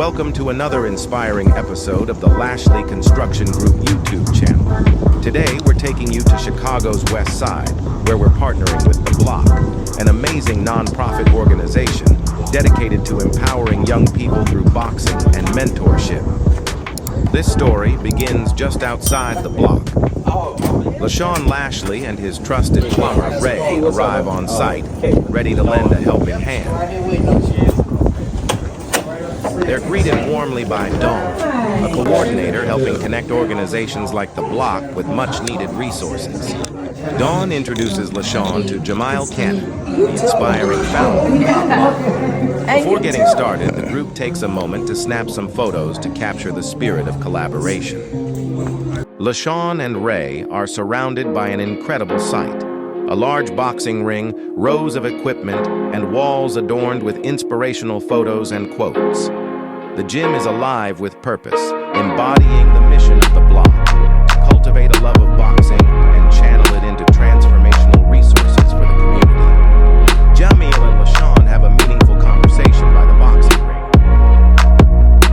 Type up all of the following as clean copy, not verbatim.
Welcome to another inspiring episode of the Lashley Construction Group YouTube channel. Today, we're taking you to Chicago's West Side, where we're partnering with the Bloc, an amazing nonprofit organization dedicated to empowering young people through boxing and mentorship. This story begins just outside the Bloc. Lashaun Lashley and his trusted plumber, Ray, arrive on site, ready to lend a helping hand. They're greeted warmly by Dawn, a coordinator helping connect organizations like the Bloc with much-needed resources. Dawn introduces Lashaun to Jamil Cannon, the inspiring founder. Before getting started, the group takes a moment to snap some photos to capture the spirit of collaboration. Lashaun and Ray are surrounded by an incredible sight. A large boxing ring, rows of equipment, and walls adorned with inspirational photos and quotes. The gym is alive with purpose, embodying the mission of the Bloc: cultivate a love of boxing and channel it into transformational resources for the community. Jamil and Lashaun have a meaningful conversation by the boxing ring.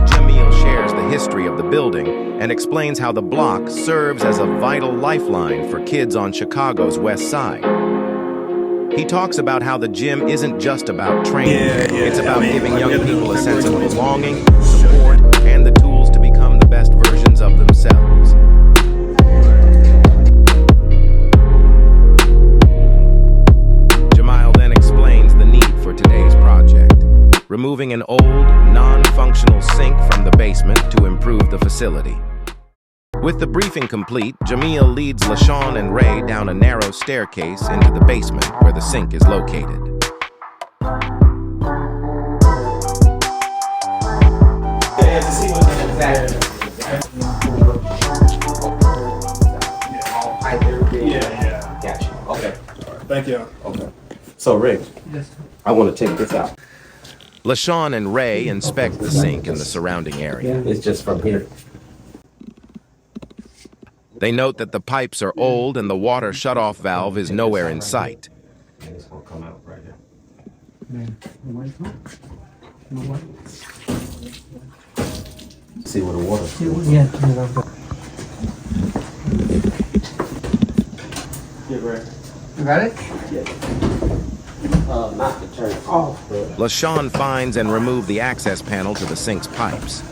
Jamil shares the history of the building and explains how the Bloc serves as a vital lifeline for kids on Chicago's West Side. He talks about how the gym isn't just about training. It's about giving young people a sense of belonging, support, and the tools to become the best versions of themselves. Jamil then explains the need for today's project, removing an old, non-functional sink from the basement to improve the facility. With the briefing complete, Jamil leads Lashaun and Ray down a narrow staircase into the basement where the sink is located. Gotcha. Okay. Thank you. Okay. So, Rick, I want to take this out. Lashaun and Ray inspect the sink and the surrounding area. It's just from here. They note that the pipes are old and the water shutoff valve is nowhere in sight. And it's going to come out right here. See where the water is. Yeah. You got it? Not to turn it off, but Lashaun finds and removes the access panel to the sink's pipes.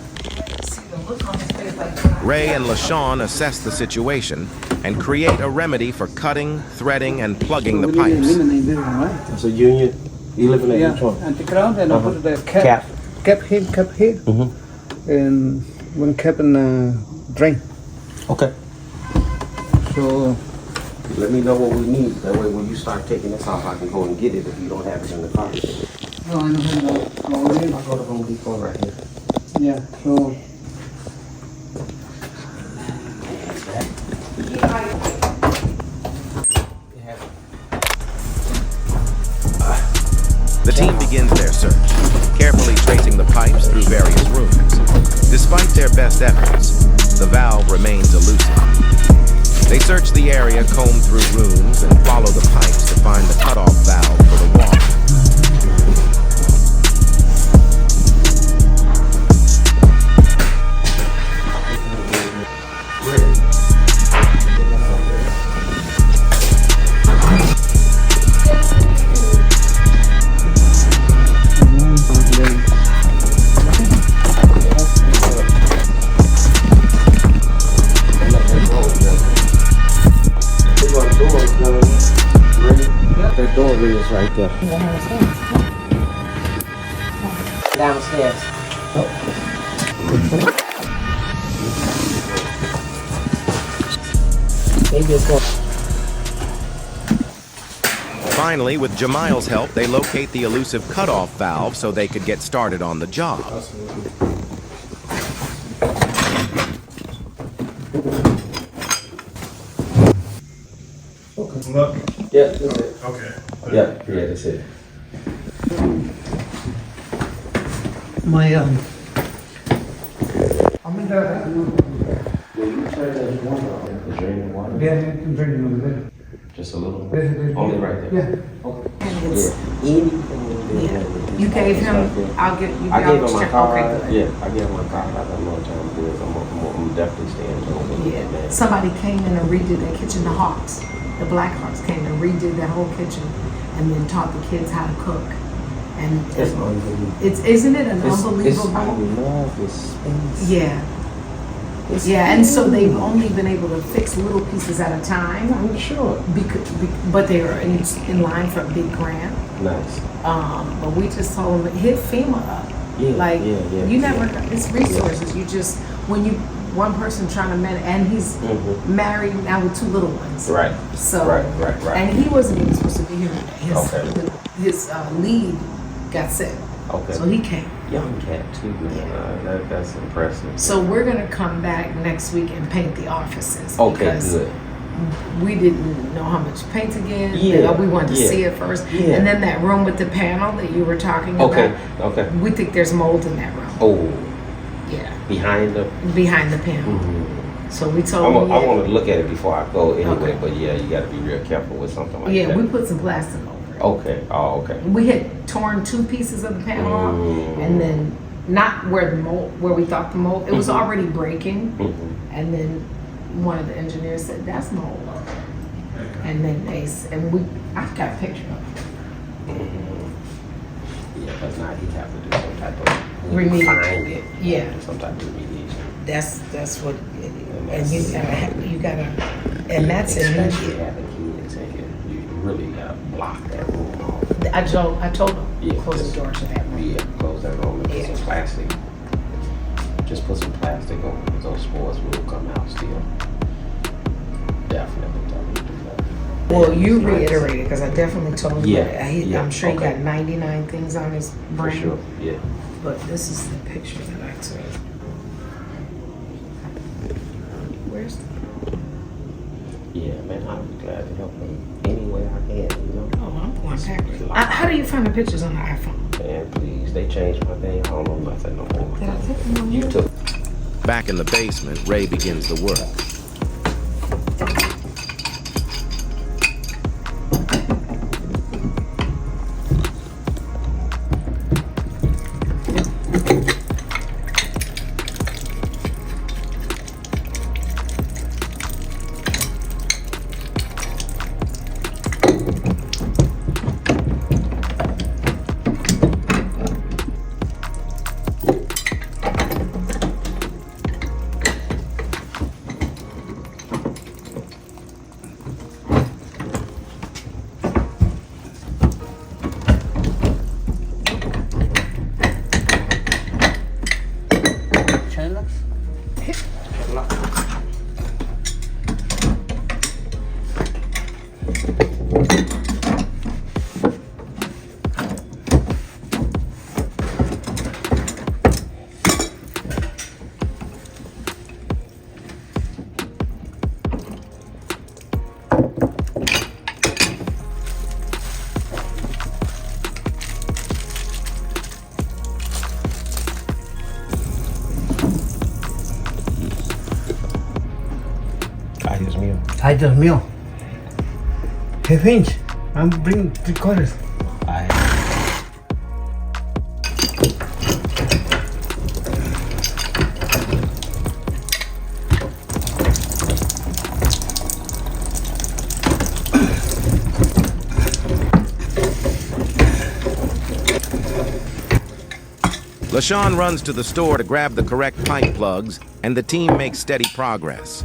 Ray and Lashaun assess the situation and create a remedy for cutting, threading, and plugging the pipes. it's a union. You live in Yeah, that one. and the ground and I put the cap here, and one cap in the drain. Okay. So, Let me know what we need. That way, when you start taking this off, I can go and get it if you don't have it in the car. no, I don't have no. I'll go to Home Depot right here. Yeah, so. The team begins their search, carefully tracing the pipes through various rooms. Despite their best efforts, the valve remains elusive. They search the area, comb through rooms, and follow the pipes to find the cutoff valve for the water. That door is right there. Downstairs. Finally, with Jamil's help, they locate the elusive cutoff valve so they could get started on the job. Look. Yeah, that's it. Okay. Yeah, that's it. My, I'm in the. When you turn that water on, the draining water, Yeah, I'm drinking over there. just a little. There's- Only right there. Yeah. Okay. Yeah. Anything there would be You gave him, I'll get, you I gave him my check. card. Okay, good. Yeah, I gave him my card. I don't know what time it is. I'm definitely staying home. Yeah, somebody came in and redid that kitchen, the Hawks, the Black Hawks came and redid that whole kitchen and then taught the kids how to cook. And It's unbelievable. Isn't it an I unbelievable? love this space. Yeah. Yeah, and so they've only been able to fix little pieces at a time. I'm sure. But they are in line for a big grant. Nice. But we just told them, hit FEMA up. Yeah, Like, yeah, you never, it's resources. You just, when you, one person trying to manage, and he's married now with 2 little ones. Right. So, Right. and he wasn't even supposed to be here. Okay. His lead got sick. Okay. So he came. Young cat too, man. That's impressive. So we're gonna come back next week and paint the offices. Okay, because good. we didn't know how much paint to get. Yeah, We wanted to yeah, see it first. yeah. And then that room with the panel that you were talking about. Okay. We think there's mold in that room. Oh, Yeah. behind the. Behind the panel. So we told him. I want to look at it before I go anyway. Okay. But yeah, you got to be real careful with something like Yeah, that. we put some plastic over it. Okay. Oh, okay. We had torn 2 pieces of the panel off, and then not where the mold, where we thought the mold, it was already breaking. And then one of the engineers said, "That's mold." And then I've got a picture of it. Yeah, but now he have to do some type of Remediation. find it. Yeah. Some type of remediation. That's what it is. And you gotta, and that's Especially immediate. having kids in here, you really gotta block that room off. I told him, Yeah, close just- the door to that room. Yeah, close that room and put Yeah. some plastic. Just put some plastic on it. Those spores will come out still. Definitely do that. Well, you It's nice. reiterated, because I definitely told him, Yeah, that yeah, I'm sure he okay. got 99 things on his For brain. sure, yeah. But this is the picture that I took. Where's Yeah, man, I'll be glad to help him any way I can, you know? Oh, I'm going back. How do you find the pictures on the iPhone? Man, please, they changed my thing. I don't know nothing no more. Did I take them on You here? took. Back in the basement, Ray begins the work. Ay, Dios mío. Hey, Finch, I'm bringing 3 quarters. Lashaun runs to the store to grab the correct pipe plugs, and the team makes steady progress.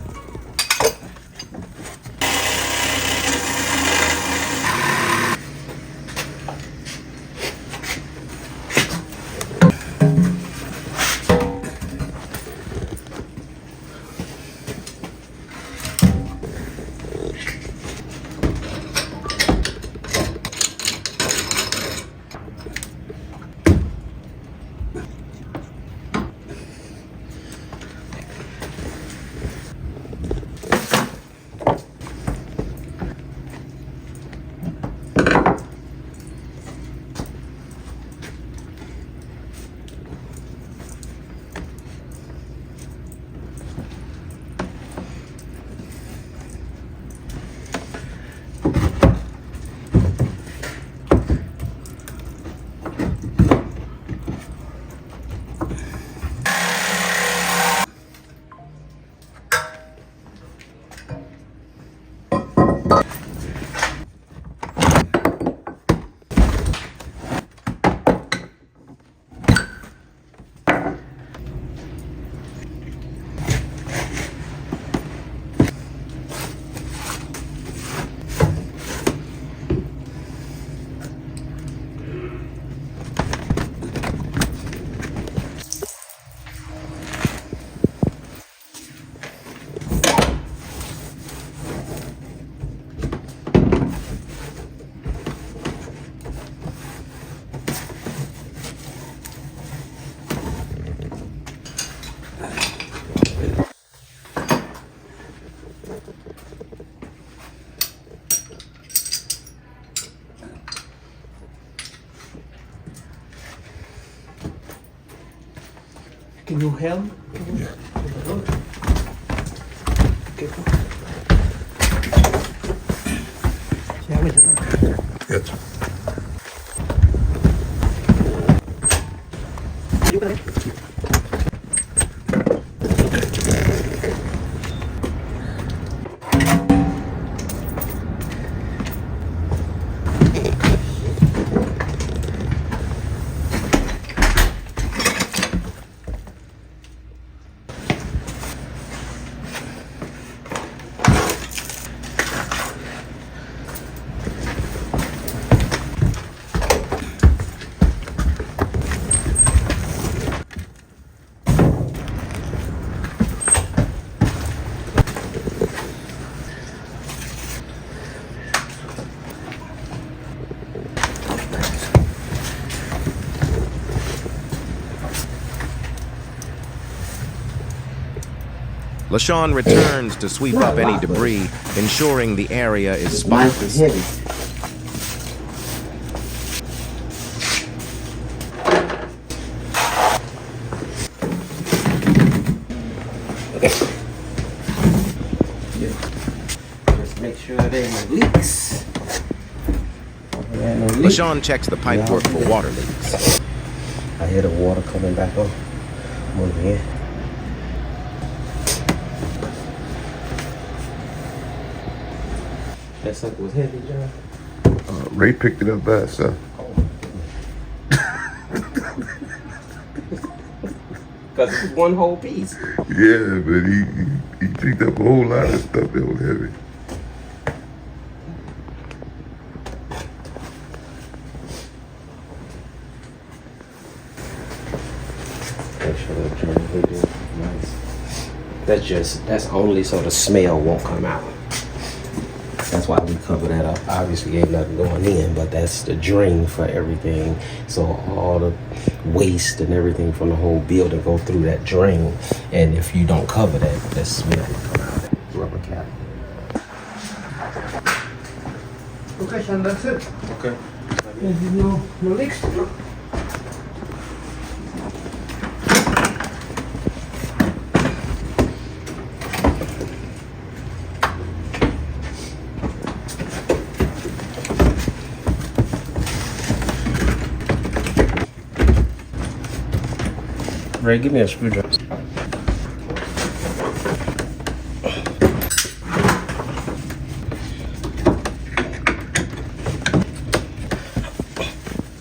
Can you help? Okay. Yes. Lashaun returns to sweep up any debris, ensuring the area is Mine's is spotless. heavy. Just make sure there ain't no leaks. Lashaun checks the pipework for water leaks. I hear the water coming back on. Move in. That sucker was heavy, John. Ray picked it up by itself. Because it was one whole piece. Yeah, but he picked up a whole lot of stuff that was heavy. Make sure that journal video is nice. That's only so the smell won't come out. That's why we cover that up. Obviously ain't nothing going in, but that's the drain for everything. So all the waste and everything from the whole building go through that drain. And if you don't cover that, that smell will come out. Rubber cap. Okay, Sean, that's it. Okay. There's no leaks. Ray, give me a screwdriver.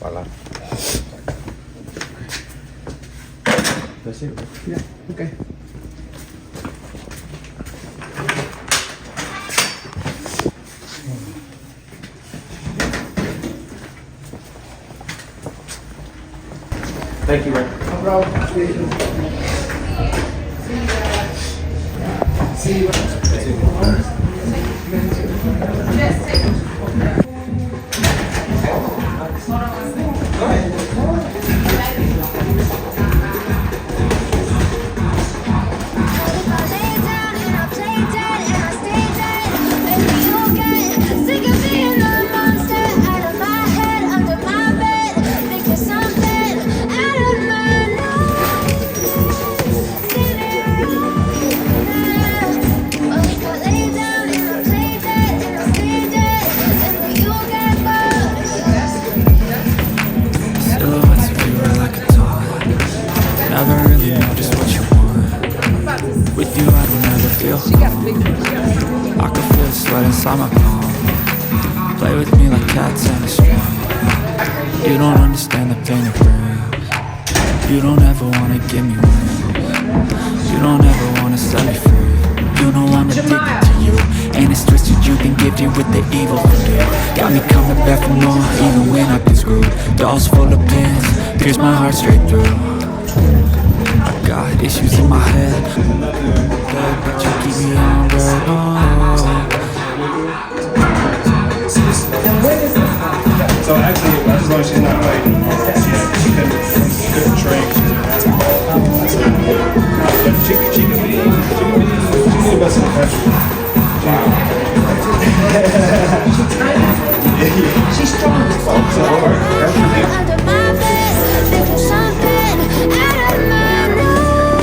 Voila. That's it. Yeah, okay. Thank you, Ray. No problem. See you. Never really know just what you want. With you I don't ever feel calm. I can feel the sweat inside my palm. Play with me like cats and a string. You don't understand the pain it brings. You don't ever wanna give me wings. You don't ever wanna set me free. You know I'm addicted to you, and it's twisted you think gifted with the evil for you. Got me coming back for more, even when I've been screwed. Dolls full of pins, pierce my heart straight through. I got issues in my head, but you keep me on red. So actually, I just learned she's not right. She couldn't train. She can be the best in the country. She's strong. Under my bed, thinking something out of my nose.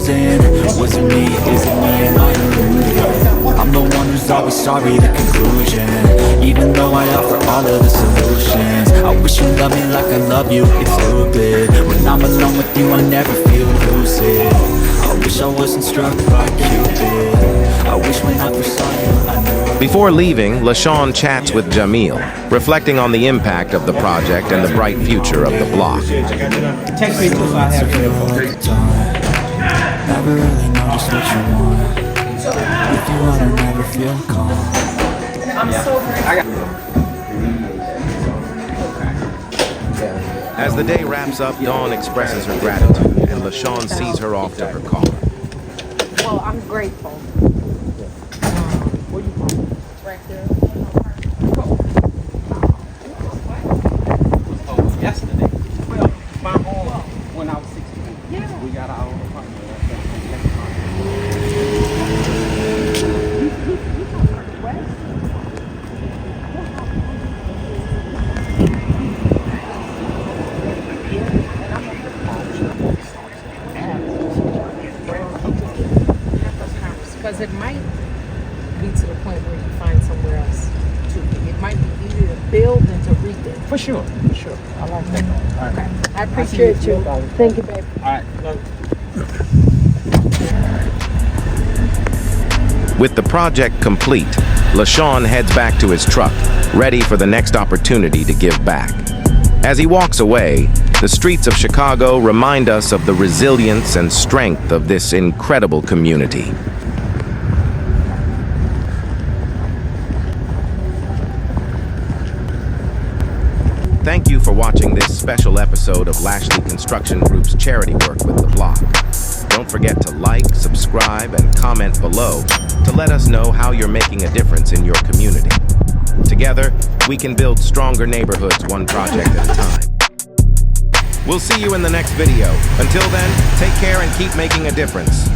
losing? Was it me? Is it me? Am I deluded? I'm the one who's always sorry, the conclusion. Even though I offer all of the solutions, I wish you loved me like I love you, it's stupid. When I'm alone with you, I never feel lucid. I wish I wasn't struck by Cupid. I wish when I first saw you, I knew. Before leaving, Lashaun chats with Jamil, reflecting on the impact of the project and the bright future of the block. Text me too, so I have your info. Never really know just what you want. If you want to never feel calm. I'm so grateful. As the day wraps up, Dawn expresses her gratitude, and Lashaun sees her off to her car. Well, I'm grateful. Where you from? Right there. Oh, yesterday. Well, my home when I was 16. Yeah. We got our own apartment. Because it might be to the point where you find somewhere else to be. It might be easier to build than to rebuild. For sure. I like that. All right. Okay. I appreciate you. Thank you, baby. All right. With the project complete, Lashaun heads back to his truck, ready for the next opportunity to give back. As he walks away, the streets of Chicago remind us of the resilience and strength of this incredible community. Thank you for watching this special episode of Lashley Construction Group's charity work with the Bloc. Don't forget to like, subscribe, and comment below to let us know how you're making a difference in your community. Together, we can build stronger neighborhoods one project at a time. We'll see you in the next video. Until then, take care and keep making a difference.